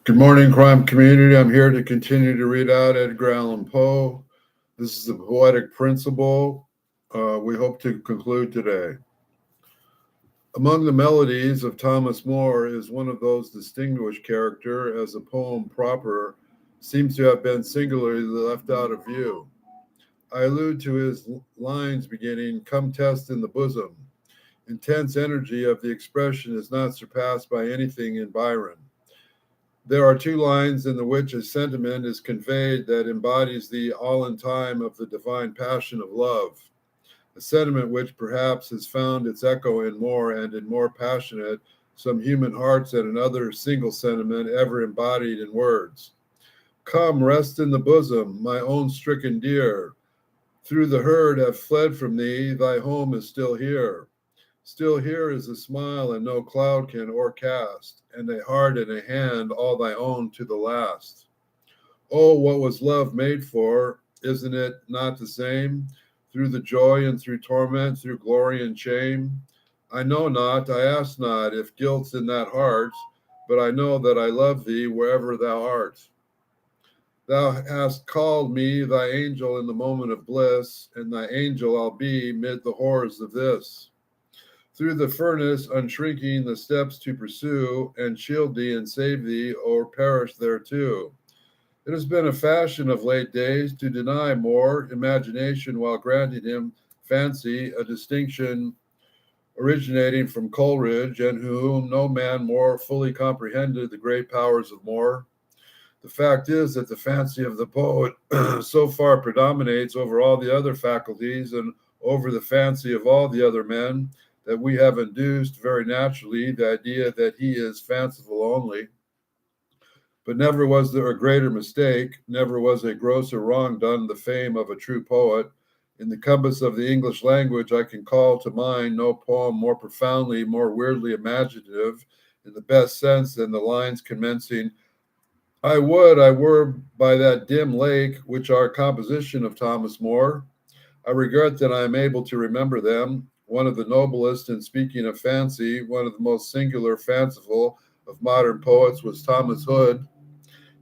Good morning, crime community. I'm here to continue to read out Edgar Allan Poe. This is the Poetic Principle. We hope to conclude today. Among the melodies of Thomas More is one of those distinguished character as a poem proper seems to have been singularly left out of view. I allude to his lines beginning, "Come test in the bosom." Intense energy of the expression is not surpassed by anything in Byron. There are two lines in which a sentiment is conveyed that embodies the all in time of the divine passion of love, a sentiment which perhaps has found its echo in more and in more passionate some human hearts than another single sentiment ever embodied in words. Come, rest in the bosom, my own stricken dear. Through the herd have fled from thee, thy home is still here. Still here is a smile and no cloud can o'ercast, and a heart and a hand all thy own to the last. Oh, what was love made for? Isn't it not the same? Through the joy and through torment, through glory and shame? I know not, I ask not if guilt's in that heart, but I know that I love thee wherever thou art. Thou hast called me thy angel in the moment of bliss, and thy angel I'll be mid the horrors of this. Through the furnace, unshrinking the steps to pursue, and shield thee and save thee, or perish thereto. It has been a fashion of late days to deny more imagination while granting him fancy, a distinction originating from Coleridge, and whom no man more fully comprehended the great powers of more. The fact is that the fancy of the poet so far predominates over all the other faculties and over the fancy of all the other men that we have induced very naturally the idea that he is fanciful only. But never was there a greater mistake, never was a grosser wrong done the fame of a true poet. In the compass of the English language, I can call to mind no poem more profoundly, more weirdly imaginative, in the best sense than the lines commencing, I would I were by that dim lake, which are a composition of Thomas More. I regret that I am able to remember them. One of the noblest, in speaking of fancy, one of the most singular, fanciful of modern poets was Thomas Hood.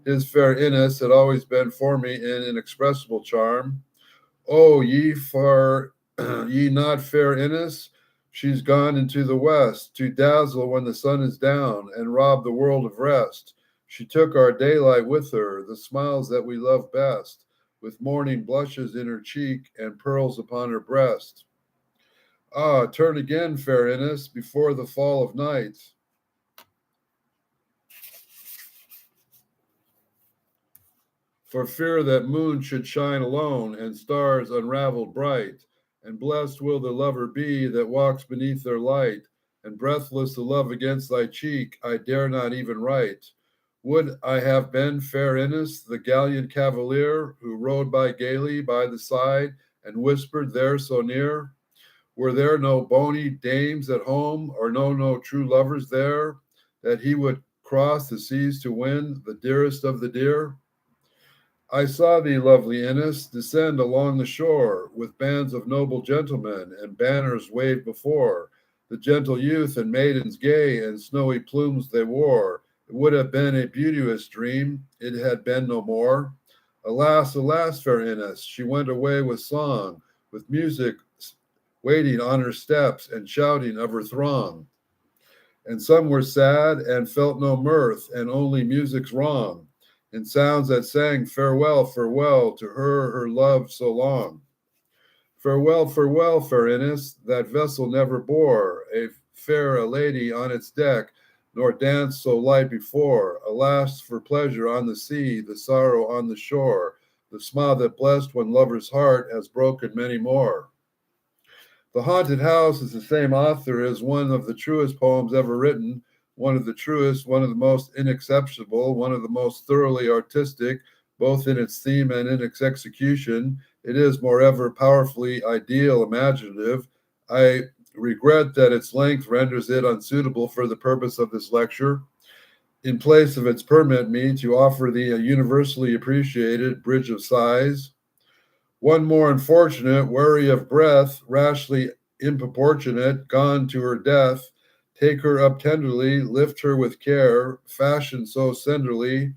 His fair Innes had always been for me an inexpressible charm. Oh, ye not fair Innes? She's gone into the west to dazzle when the sun is down and rob the world of rest. She took our daylight with her, the smiles that we love best, with morning blushes in her cheek and pearls upon her breast. Ah, turn again, fair Innes, before the fall of night. For fear that moon should shine alone and stars unraveled bright, and blessed will the lover be that walks beneath their light, and breathless the love against thy cheek I dare not even write. Would I have been fair Innes, the gallant cavalier, who rode by gaily by the side and whispered there so near? Were there no bony dames at home, or no true lovers there, that he would cross the seas to win the dearest of the dear? I saw thee, lovely Innes, descend along the shore, with bands of noble gentlemen, and banners waved before. The gentle youth and maidens gay, and snowy plumes they wore. It would have been a beauteous dream, it had been no more. Alas, alas, fair Innes, she went away with song, with music waiting on her steps, and shouting of her throng. And some were sad, and felt no mirth, and only music's wrong, and sounds that sang farewell, farewell to her love so long. Farewell, farewell, fair Innes, that vessel never bore a fair lady on its deck, nor danced so light before. Alas, for pleasure on the sea, the sorrow on the shore, the smile that blessed one lover's heart has broken many more. The Haunted House is the same author as one of the truest poems ever written, one of the truest, one of the most inexceptional, one of the most thoroughly artistic, both in its theme and in its execution. It is, moreover, powerfully ideal, imaginative. I regret that its length renders it unsuitable for the purpose of this lecture. In place of its permit me to offer the universally appreciated Bridge of Sighs. One more unfortunate, weary of breath, rashly improportionate, gone to her death, Take her up tenderly, lift her with care, fashion so slenderly,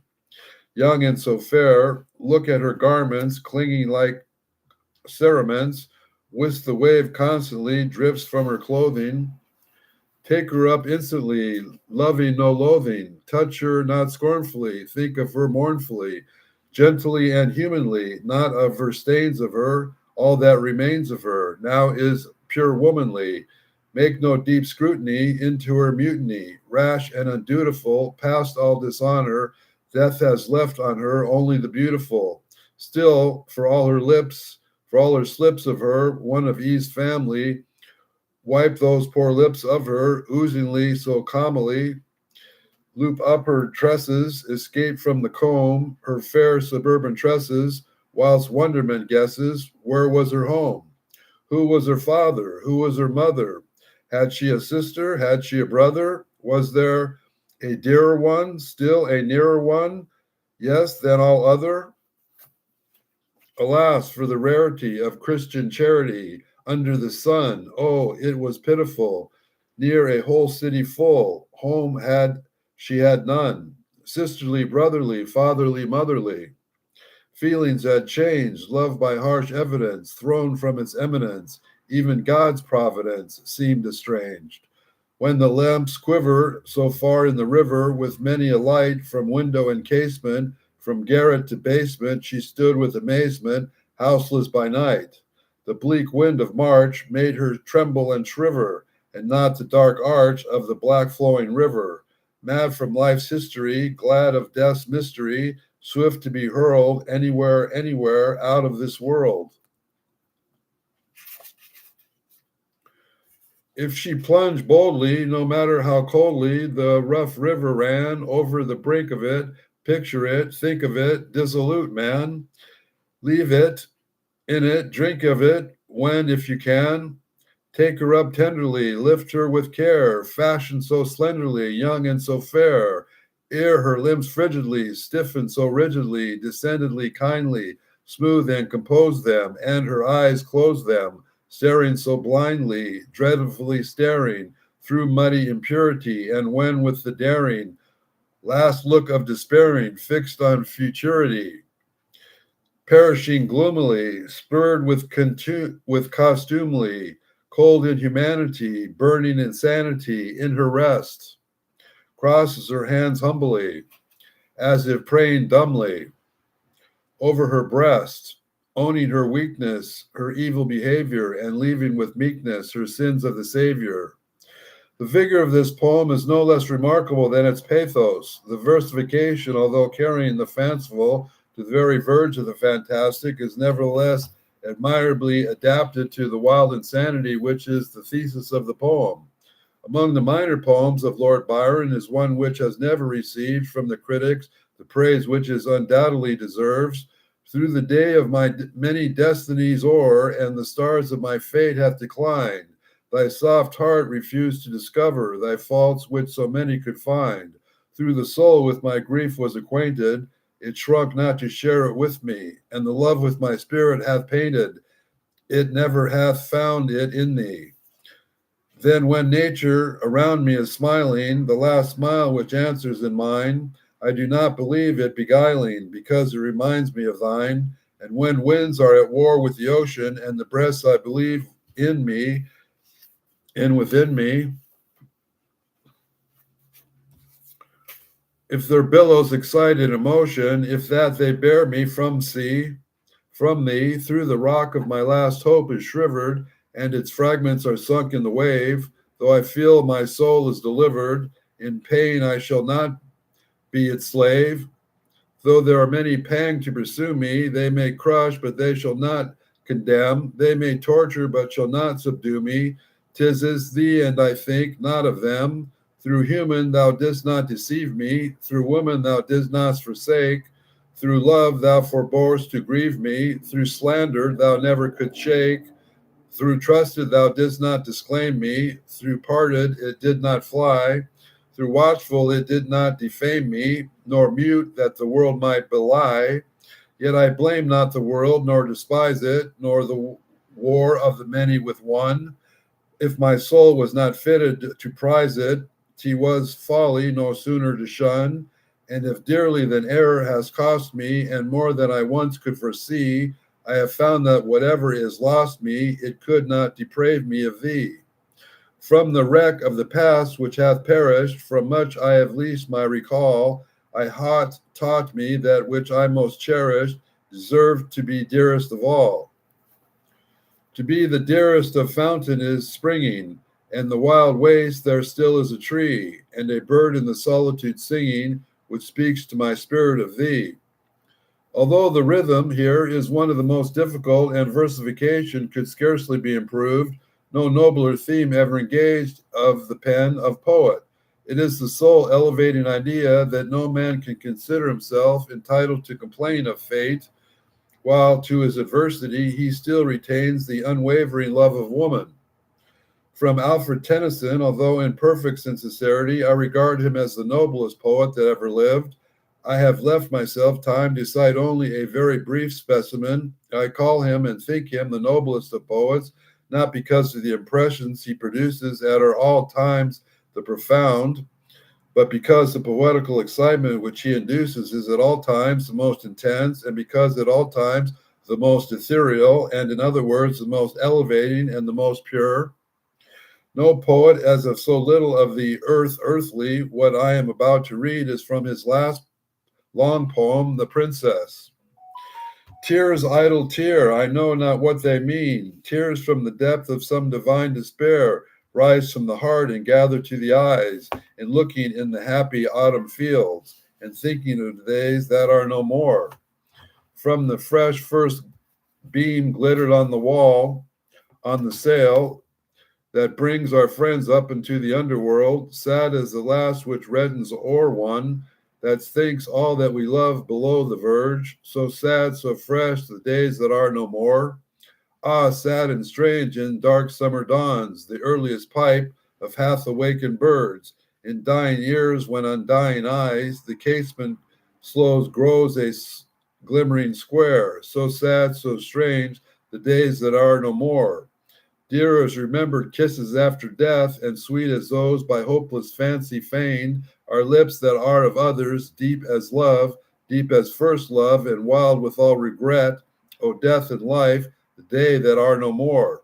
young and so fair. Look at her garments, clinging like cerements, whisk the wave constantly, drifts from her clothing. Take her up instantly, loving no loathing. Touch her not scornfully, think of her mournfully, gently and humanly, not of her stains of her, all that remains of her now is pure womanly. Make no deep scrutiny into her mutiny, rash and undutiful, past all dishonor, death has left on her only the beautiful. Still, for all her lips, for all her slips of her, one of Eve's family, wipe those poor lips of her, oozingly so calmly, loop up her tresses, escape from the comb, her fair suburban tresses, whilst wonderment guesses, where was her home? Who was her father? Who was her mother? Had she a sister? Had she a brother? Was there a dearer one, still a nearer one? Yes, than all other? Alas, for the rarity of Christian charity under the sun. Oh, it was pitiful. Near a whole city full, home she had none. Sisterly, brotherly, fatherly, motherly. Feelings had changed, love by harsh evidence, thrown from its eminence. Even God's providence seemed estranged. When the lamps quiver so far in the river, with many a light from window and casement, from garret to basement, she stood with amazement, houseless by night. The bleak wind of March made her tremble and shriver, and not the dark arch of the black flowing river. Mad from life's history, glad of death's mystery, swift to be hurled anywhere, anywhere out of this world. If she plunged boldly, no matter how coldly the rough river ran over the brink of it, picture it, think of it, dissolute man. Leave it, in it, drink of it, when, if you can. Take her up tenderly, lift her with care, fashion so slenderly, young and so fair. Ere her limbs frigidly, stiffen so rigidly, descendedly kindly, smooth and compose them, and her eyes close them, staring so blindly, dreadfully staring, through muddy impurity, and when with the daring, last look of despairing, fixed on futurity, perishing gloomily, spurred with costumely, cold inhumanity, burning insanity, in her rest, crosses her hands humbly, as if praying dumbly, over her breast, owning her weakness, her evil behavior, and leaving with meekness her sins of the Savior. The vigor of this poem is no less remarkable than its pathos. The versification, although carrying the fanciful to the very verge of the fantastic, is nevertheless admirably adapted to the wild insanity which is the thesis of the poem. Among the minor poems of Lord Byron is one which has never received from the critics the praise which it undoubtedly deserves. Through the day of my many destinies o'er, and the stars of my fate hath declined, thy soft heart refused to discover thy faults which so many could find. Through the soul with my grief was acquainted, it shrunk not to share it with me, and the love with my spirit hath painted, it never hath found it in thee. Then when nature around me is smiling, the last smile which answers in mine, I do not believe it beguiling, because it reminds me of thine. And when winds are at war with the ocean, and the breaths I believe in me and within me, if their billows excite in emotion, if that they bear me from thee, through the rock of my last hope is shivered, and its fragments are sunk in the wave, though I feel my soul is delivered, in pain I shall not be its slave. Though there are many pangs to pursue me, they may crush, but they shall not condemn. They may torture, but shall not subdue me. 'Tis as thee, and I think not of them. Through human thou didst not deceive me. Through woman thou didst not forsake. Through love thou forborest to grieve me. Through slander thou never couldst shake. Through trusted thou didst not disclaim me. Through parted it did not fly. Through watchful it did not defame me, nor mute that the world might belie. Yet I blame not the world, nor despise it, nor the war of the many with one. If my soul was not fitted to prize it, 'T was folly no sooner to shun. And if dearly than error has cost me, and more than I once could foresee, I have found that whatever is lost me, it could not deprave me of thee. From the wreck of the past which hath perished, from much I have least my recall, I hot taught me that which I most cherished deserved to be dearest of all. To be the dearest of fountain is springing, and the wild waste there still is a tree, and a bird in the solitude singing, which speaks to my spirit of thee. Although the rhythm here is one of the most difficult, and versification could scarcely be improved, no nobler theme ever engaged of the pen of poet. It is the sole elevating idea that no man can consider himself entitled to complain of fate, while to his adversity he still retains the unwavering love of woman. From Alfred Tennyson, although imperfect in sincerity, I regard him as the noblest poet that ever lived. I have left myself time to cite only a very brief specimen. I call him and think him the noblest of poets, not because of the impressions he produces at all times the profound, but because the poetical excitement which he induces is at all times the most intense, and because at all times the most ethereal, and in other words, the most elevating and the most pure. No poet, as of so little of the earth earthly, what I am about to read is from his last long poem, The Princess. Tears, idle tear, I know not what they mean. Tears from the depth of some divine despair rise from the heart and gather to the eyes, in looking in the happy autumn fields, and thinking of the days that are no more. From the fresh first beam glittered on the wall, on the sail, that brings our friends up into the underworld, sad as the last which reddens o'er one, that thinks all that we love below the verge, so sad, so fresh, the days that are no more. Ah, sad and strange in dark summer dawns, the earliest pipe of half-awakened birds, in dying ears when undying eyes, the casement grows a glimmering square, so sad, so strange, the days that are no more. Dear as remembered kisses after death, and sweet as those by hopeless fancy feigned, are lips that are of others, deep as love, deep as first love, and wild with all regret, O death and life, the day that are no more.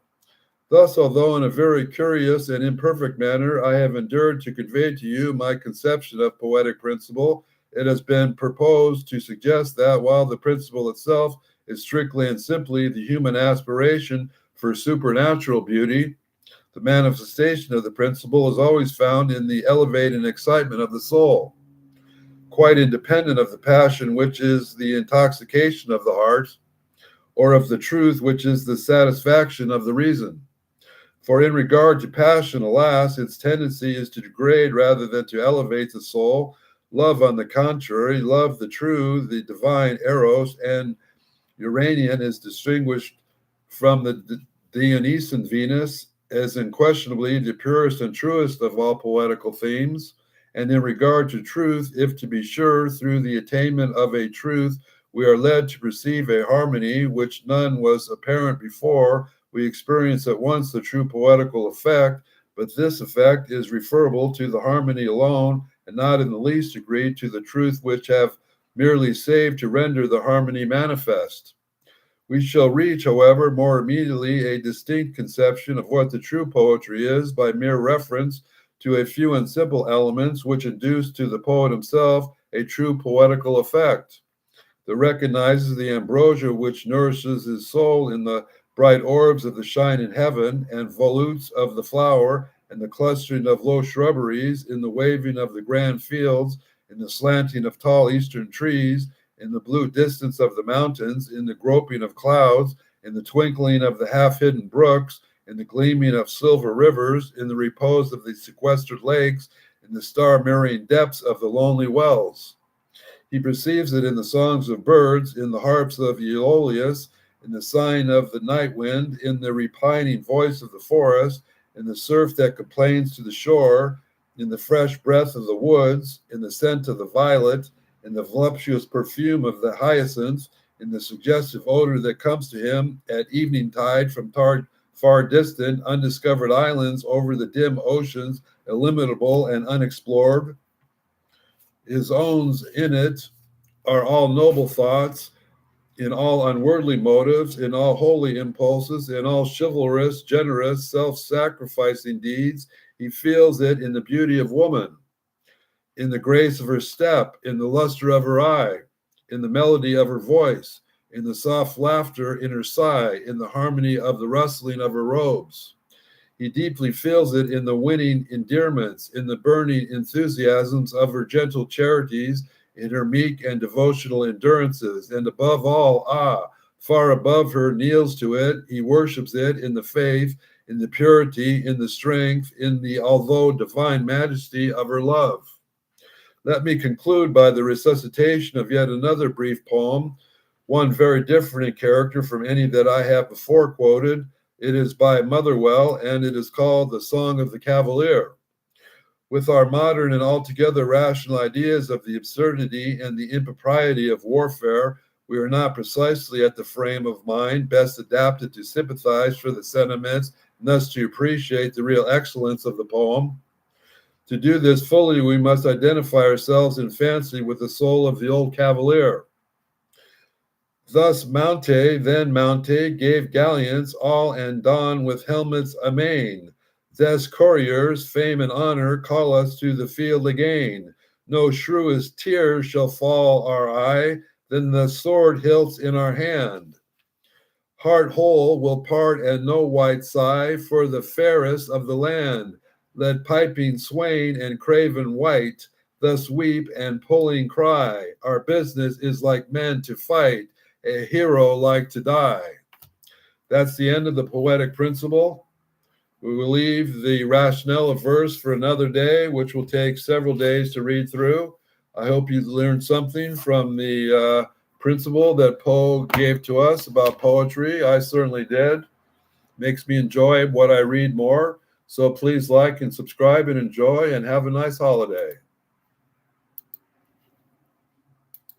Thus, although in a very curious and imperfect manner I have endured to convey to you my conception of poetic principle, it has been proposed to suggest that while the principle itself is strictly and simply the human aspiration for supernatural beauty, the manifestation of the principle is always found in the elevating excitement of the soul, quite independent of the passion which is the intoxication of the heart, or of the truth which is the satisfaction of the reason. For in regard to passion, alas, its tendency is to degrade rather than to elevate the soul. Love, on the contrary, love the true, the divine Eros, and Uranian is distinguished from the Dionysian Venus as unquestionably the purest and truest of all poetical themes. And in regard to truth, if to be sure, through the attainment of a truth, we are led to perceive a harmony which none was apparent before, we experience at once the true poetical effect, but this effect is referable to the harmony alone, and not in the least degree to the truth which have merely saved to render the harmony manifest. We shall reach, however, more immediately a distinct conception of what the true poetry is by mere reference to a few and simple elements which induce to the poet himself a true poetical effect, that recognizes the ambrosia which nourishes his soul in the bright orbs of the shining heaven, and volutes of the flower, and the clustering of low shrubberies, in the waving of the grand fields, in the slanting of tall eastern trees, in the blue distance of the mountains, in the groping of clouds, in the twinkling of the half-hidden brooks, in the gleaming of silver rivers, in the repose of the sequestered lakes, in the star-mirroring depths of the lonely wells. He perceives it in the songs of birds, in the harps of Aeolus, in the sighing of the night wind, in the repining voice of the forest, in the surf that complains to the shore, in the fresh breath of the woods, in the scent of the violet, in the voluptuous perfume of the hyacinth, in the suggestive odor that comes to him at evening tide from far distant, undiscovered islands over the dim oceans, illimitable and unexplored. His owns in it are all noble thoughts, in all unworldly motives, in all holy impulses, in all chivalrous, generous, self-sacrificing deeds. He feels it in the beauty of woman, in the grace of her step, in the luster of her eye, in the melody of her voice, in the soft laughter in her sigh, in the harmony of the rustling of her robes. He deeply feels it in the winning endearments, in the burning enthusiasms of her gentle charities, in her meek and devotional endurances, and above all, far above her, kneels to it. He worships it in the faith, in the purity, in the strength, in the although divine majesty of her love. Let me conclude by the recitation of yet another brief poem, one very different in character from any that I have before quoted. It is by Motherwell, and it is called The Song of the Cavalier. With our modern and altogether rational ideas of the absurdity and the impropriety of warfare, we are not precisely at the frame of mind best adapted to sympathize for the sentiments and thus to appreciate the real excellence of the poem. To do this fully, we must identify ourselves in fancy with the soul of the old cavalier. Thus then Mounte gave galleons all and don with helmets amain. Thus couriers, fame and honor, call us to the field again. No shrewest tear shall fall our eye than the sword hilts in our hand. Heart whole will part and no white sigh for the fairest of the land. Let piping swain and craven wight thus weep and pulling cry. Our business is like men to fight, a hero like to die. That's the end of the poetic principle. We will leave the rationale of verse for another day, which will take several days to read through. I hope you learned something from the principle that Poe gave to us about poetry. I certainly did. Makes me enjoy what I read more. So please like and subscribe and enjoy, and have a nice holiday.